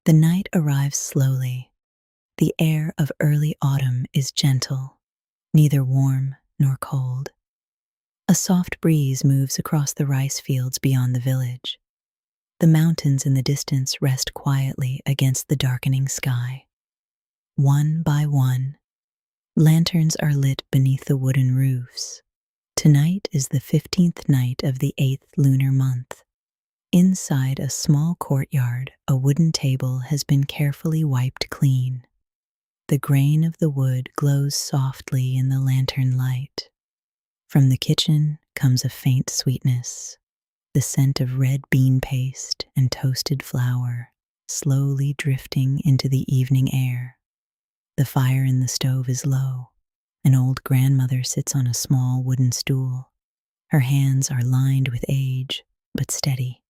The night arrives slowly. The air of early autumn is gentle, neither warm nor cold. A soft breeze moves across the rice fields beyond the village. The mountains in the distance rest quietly against the darkening sky. One by one, lanterns are lit beneath the wooden roofs. Tonight is the 15th night of the 8th lunar month. Inside a small courtyard, a wooden table has been carefully wiped clean. The grain of the wood glows softly in the lantern light. From the kitchen comes a faint sweetness, the scent of red bean paste and toasted flour, slowly drifting into the evening air. The fire in the stove is low. An old grandmother sits on a small wooden stool. Her hands are lined with age, but steady.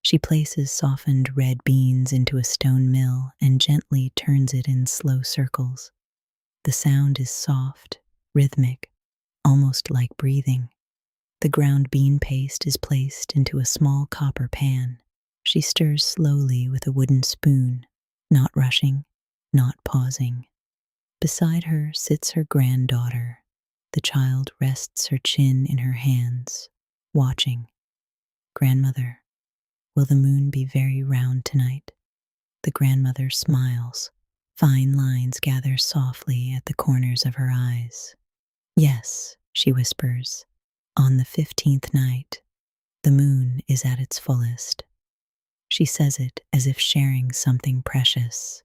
She places softened red beans into a stone mill and gently turns it in slow circles. The sound is soft, rhythmic, almost like breathing. The ground bean paste is placed into a small copper pan. She stirs slowly with a wooden spoon, not rushing, not pausing. Beside her sits her granddaughter. The child rests her chin in her hands, watching. Grandmother, will the moon be very round tonight? The grandmother smiles. Fine lines gather softly at the corners of her eyes. Yes, she whispers. On the 15th night, the moon is at its fullest. She says it as if sharing something precious.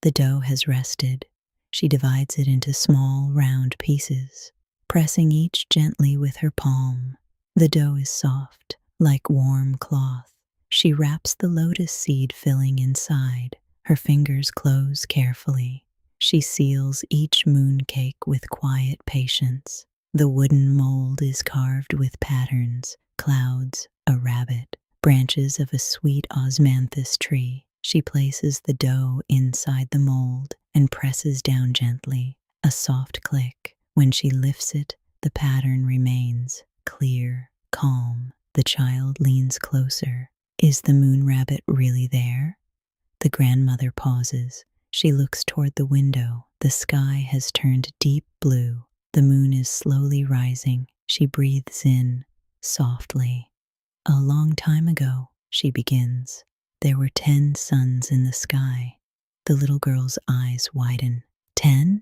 The dough has rested. She divides it into small, round pieces, pressing each gently with her palm. The dough is soft, like warm cloth. She wraps the lotus seed filling inside. Her fingers close carefully. She seals each mooncake with quiet patience. The wooden mold is carved with patterns, clouds, a rabbit, branches of a sweet osmanthus tree. She places the dough inside the mold and presses down gently. A soft click. When she lifts it, the pattern remains clear, calm. The child leans closer. Is the moon rabbit really there? The grandmother pauses. She looks toward the window. The sky has turned deep blue. The moon is slowly rising. She breathes in, softly. A long time ago, she begins. There were 10 suns in the sky. The little girl's eyes widen. 10?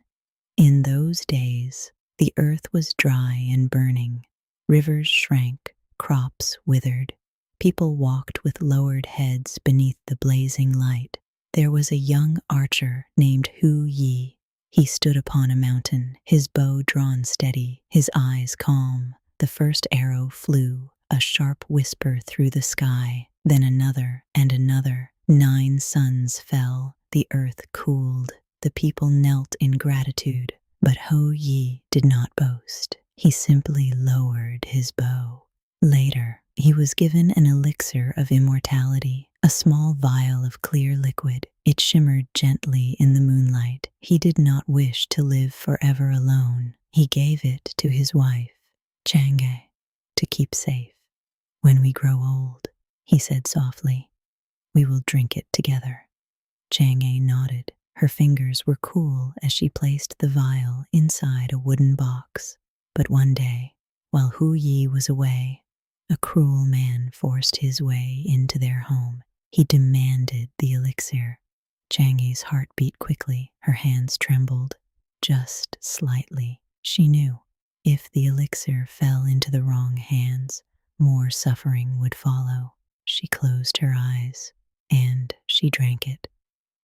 In those days, the earth was dry and burning. Rivers shrank, crops withered. People walked with lowered heads beneath the blazing light. There was a young archer named Hu Yi. He stood upon a mountain, his bow drawn steady, his eyes calm. The first arrow flew, a sharp whisper through the sky, then another and another. 9 suns fell, the earth cooled. The people knelt in gratitude, but Hu Yi did not boast. He simply lowered his bow. Later, he was given an elixir of immortality, a small vial of clear liquid. It shimmered gently in the moonlight. He did not wish to live forever alone. He gave it to his wife, Chang'e, to keep safe. When we grow old, he said softly, we will drink it together. Chang'e nodded. Her fingers were cool as she placed the vial inside a wooden box. But one day, while Hu Yi was away, a cruel man forced his way into their home. He demanded the elixir. Chang'e's heart beat quickly. Her hands trembled, just slightly. She knew if the elixir fell into the wrong hands, more suffering would follow. She closed her eyes, and she drank it.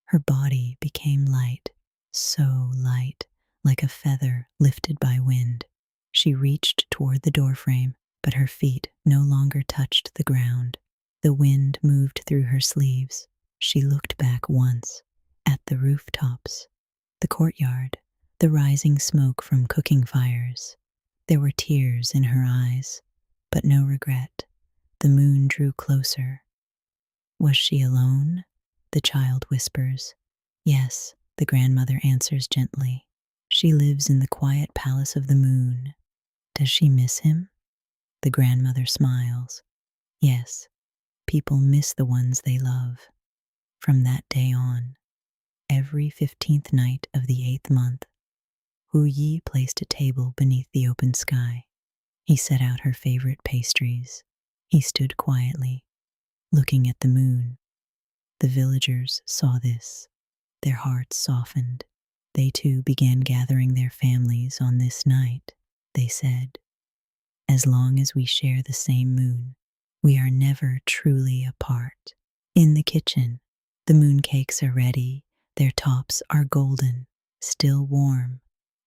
Her body became light, so light, like a feather lifted by wind. She reached toward the doorframe, but her feet no longer touched the ground. The wind moved through her sleeves. She looked back once, at the rooftops, the courtyard, the rising smoke from cooking fires. There were tears in her eyes, but no regret. The moon drew closer. Was she alone? The child whispers. Yes, the grandmother answers gently. She lives in the quiet palace of the moon. Does she miss him? The grandmother smiles. Yes, people miss the ones they love. From that day on, every 15th night of the 8th month, Hu Yi placed a table beneath the open sky. He set out her favorite pastries. He stood quietly, looking at the moon. The villagers saw this. Their hearts softened. They too began gathering their families on this night. They said, "As long as we share the same moon, we are never truly apart." In the kitchen, the mooncakes are ready. Their tops are golden, still warm.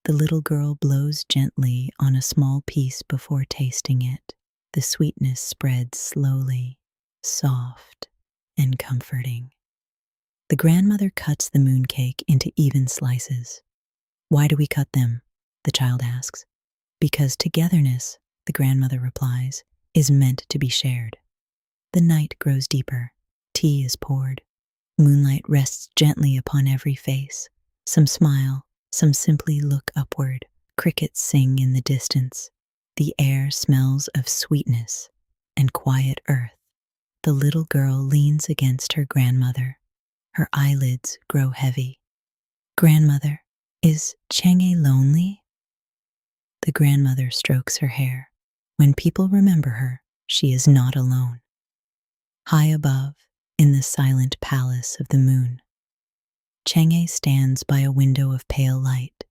The little girl blows gently on a small piece before tasting it. The sweetness spreads slowly, soft and comforting. The grandmother cuts the mooncake into even slices. "Why do we cut them?" the child asks. "Because togetherness," the grandmother replies, "is meant to be shared." The night grows deeper. Tea is poured. Moonlight rests gently upon every face. Some smile, some simply look upward. Crickets sing in the distance. The air smells of sweetness and quiet earth. The little girl leans against her grandmother. Her eyelids grow heavy. "Grandmother, is Chang'e lonely?" The grandmother strokes her hair. When people remember her, she is not alone. High above, in the silent palace of the moon, Chang'e stands by a window of pale light.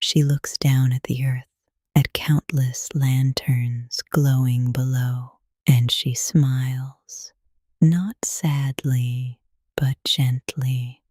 She looks down at the earth, at countless lanterns glowing below, and she smiles, not sadly, but gently.